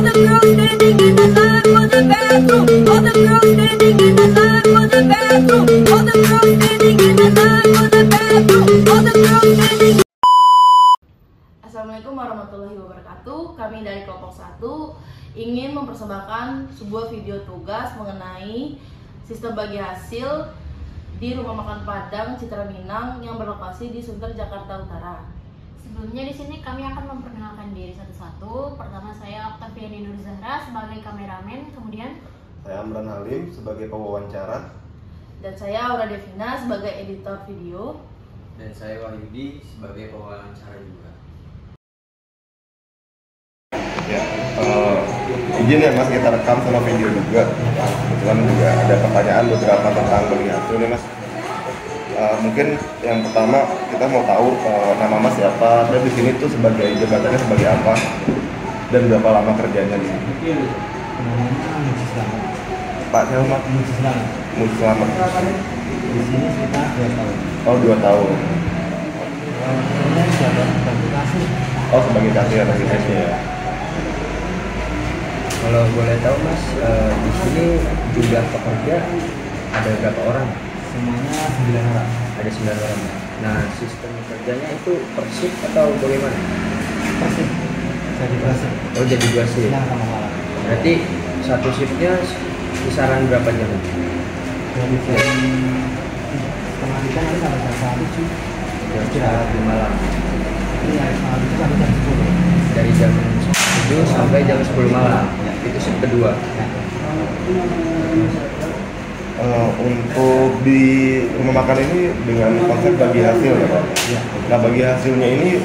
the girls standing in the line for the bathroom. All the girls standing in the line for the bathroom. All the girls standing in the line for the bathroom. All the girls standing. Assalamualaikum warahmatullahi wabarakatuh. Kami dari kelompok 1 ingin mempersembahkan sebuah video tugas mengenai sistem bagi hasil di Rumah Makan Padang Citra Minang yang berlokasi di Sunter, Jakarta Utara. Sebelumnya di sini kami akan memperkenalkan diri satu-satu. Pertama saya Oktaviani Nur Zahra sebagai kameramen, kemudian saya Amran Halim sebagai pewawancara, dan saya Aura Devina sebagai editor video, dan saya Wahyudi sebagai pewawancara juga. Ya, izin ya Mas, kita rekam sama video juga. Kebetulan juga ada pertanyaan beberapa tentang bagi hasil nih Mas. Mungkin yang pertama kita mau tahu nama Mas siapa, dan di sini tuh sebagai jabatannya sebagai apa, dan berapa lama kerjanya di sini. Pak siapa Mas? Muji Selamat. Di sini sekitar 2 tahun. Oh 2 tahun. Kemudian jabat bantu kasih. Oh sebagai kasir asisten ya. Kalau boleh tahu Mas, di sini jumlah pekerja ada berapa orang? Semuanya 9 orang. Ada 9 orang. Nah, sistem kerjanya itu per shift atau bagaimana? Persib. Jadi persib. Oh, jadi 2 shift. Siang sama malam. Berarti satu shiftnya kisaran berapa jam? Dari jam setengah 3 nanti sampai jam 1 sih. Jam istirahat di malam. Ini hari setengah 3 sampai jam 10. Dari jam 7 sampai jam 10 malam. Itu shift kedua. Ya. Untuk di rumah makan ini dengan konsep bagi hasil ya Pak? Ya. Nah bagi hasilnya ini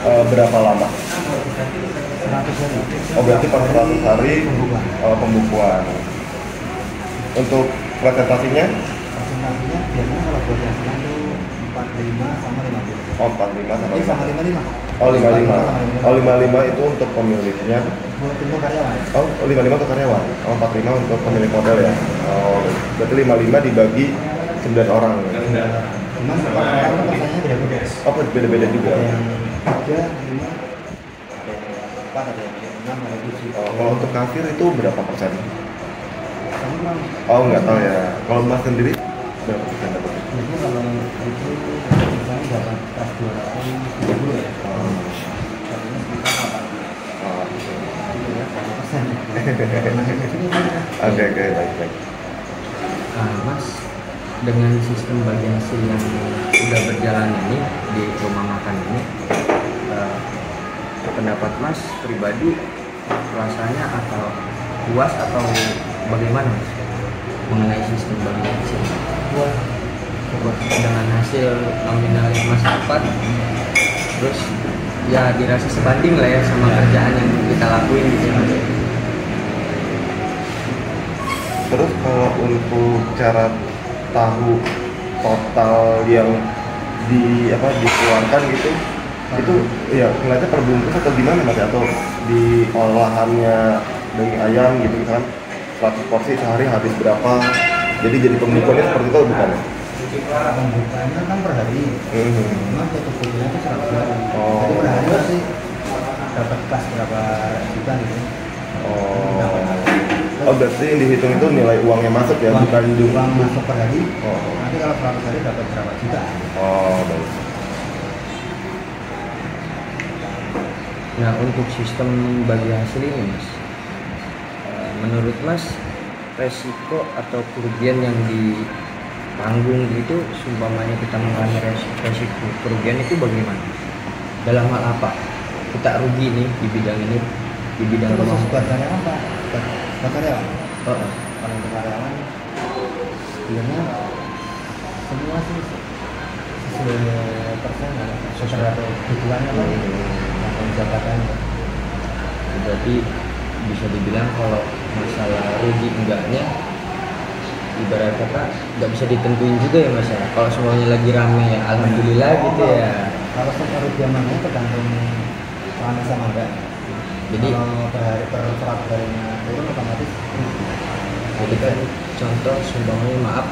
berapa lama? 100 hari. Oh berarti per 100 hari Pembukuan. pembukuan. Untuk presentasinya? Presentasinya biasanya kalau buat yang sedang itu 45 sama 50. Oh 45 sama Ini sama 55. 55. Oh 55. Oh 55 itu untuk pemiliknya. Buat untuk karyawan. Oh 55 untuk karyawan. Oh 45 untuk pemilik modal ya. Oh berarti 55 dibagi 9 orang. Cuman per orang itu persennya beda-beda. Oh beda-beda juga. Ada yang 3, 5, ada yang 4, ada yang 6, ada yang 7. Oh, kalau untuk kasir itu berapa persen? Sama. Oh nggak tahu ya. Kalau Mas sendiri berapa persen dapat? Jadi kalau itu misalnya dapat tas 270 ya. Kalau ini sekitar 8. Oh, Itu ya 1%. oke baik. Mas, dengan sistem bagi hasil yang sudah berjalan ini di rumah makan ini, pendapat Mas pribadi rasanya atau puas atau bagaimana Mas mengenai sistem bagi hasil? Puas dengan hasil nominal yang Mas dapat, terus ya dirasa sebanding lah ya sama kerjaan yang kita lakuin gitu Mas. Terus kalau untuk cara tahu total yang dikeluarkan gitu, itu ya ngeliatnya per bungkus atau gimana Mas, atau di olahannya daging ayam gitu kan 100 porsi sehari habis berapa, jadi pembukuannya seperti itu bukan ya? Pembukaannya kan per hari. Memang tutup bukunya itu 100 hari. Oh. Jadi per hari pasti dapat kas berapa juta gitu. Oh berarti yang dihitung itu nilai uangnya masuk ya, bukan uang masuk per hari. Oh. Nanti kalau 100 hari dapat berapa juta. Oh baik. Nah untuk sistem bagi hasil ini Mas, menurut Mas resiko atau kerugian yang ditanggung itu, seumpamanya kita mengalami resiko kerugian itu bagaimana? Dalam hal apa? Kita rugi nih di bidang ini, di bidang Terus rumah. buat karyawan Pak? Buat karyawan? Oh. Kalau untuk karyawan biasanya semua sih sesuai persen sesuai kebutuhannya Pak. Yang jabatan. Berarti bisa dibilang kalau masalah rugi enggaknya ibarat kata nggak bisa ditentuin juga ya Mas ya. Kalau semuanya lagi rame ya alhamdulillah gitu ya. Kalau rugi namanya tergantung rame sama enggak. Jadi kalau per hari per 100 harinya turun otomatis. jadi kan contoh seumpamanya maaf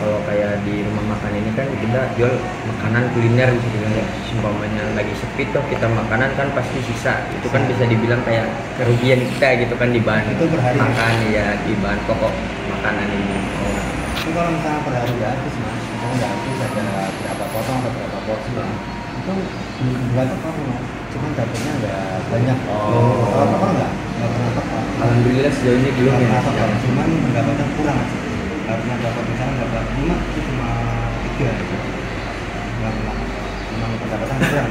Kalau kayak di rumah makan ini kan kita jual makanan kuliner gitu kan ya. Umpamanya lagi sepi toh kita makanan kan pasti sisa. Itu kan bisa dibilang kayak kerugian kita gitu kan di bahan Itu per hari. makan ya, di bahan pokok makanan ini. Oh. Itu kalau misalnya per hari nggak habis mas, misalnya nggak habis ada berapa potong atau berapa porsi ya, itu bulan tepat mas, cuman dapatnya nggak banyak. Kalau tepat nggak pernah tepat. Alhamdulillah sejauh ini belum Nggak ya. pernah tepat, cuman pendapatan kurang aja. Nggak pernah dapat misalnya dapat 5 itu cuma 3 gitu. Nggak pernah, memang pendapatan kurang.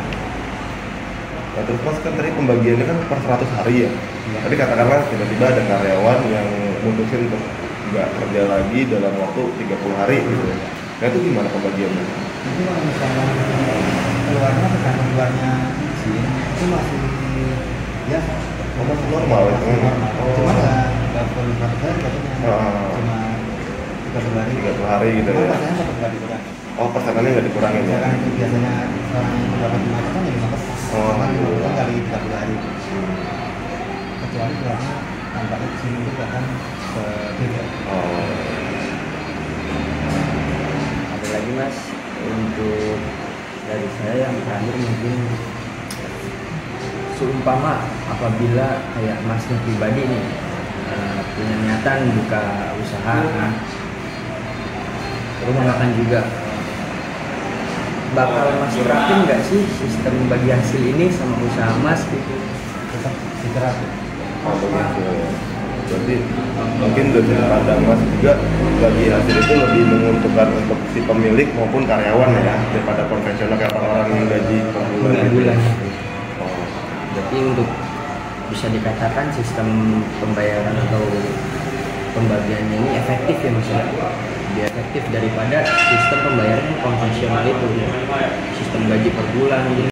Nah, terus mas kan tadi pembagiannya kan per 100 hari ya. Tadi katakanlah tiba-tiba ada karyawan yang mutusin untuk nggak kerja lagi dalam waktu 30 hari gitu. Nah itu gimana pembagiannya? Itu kalau misalnya keluarnya tergantung keluarnya izin itu masih biasa. Oh, masih normal ya? Masih normal. Oh. Cuma nggak perlu 100 hari katanya. Cuma 30 hari. 30 hari gitu Cuma ya. persennya tetap nggak dikurangi. Oh persenannya nggak dikurangin ya? Misalkan itu biasanya orang yang mendapat 5% ya 5%. Oh, Cuma alhamdulillah. 5% kali 30 hari. Kecuali keluarnya tanpa izin itu bahkan beda. Oh. Ada lagi mas, untuk dari saya yang terakhir mungkin seumpama apabila kayak masnya pribadi nih punya niatan buka usaha rumah makan juga, bakal mas terapin nggak sih sistem bagi hasil ini sama usaha mas gitu? Tetap diterapkan. Oh begitu ya. Berarti mungkin dari sudut pandang mas juga bagi hasil itu lebih menguntungkan untuk si pemilik maupun karyawan ya daripada konvensional kayak orang yang gaji per bulan gitu. Bulan. Oh. Jadi untuk bisa dikatakan sistem pembayaran atau pembagiannya ini efektif ya mas ya, lebih efektif daripada sistem pembayaran konvensional itu, sistem gaji per bulan.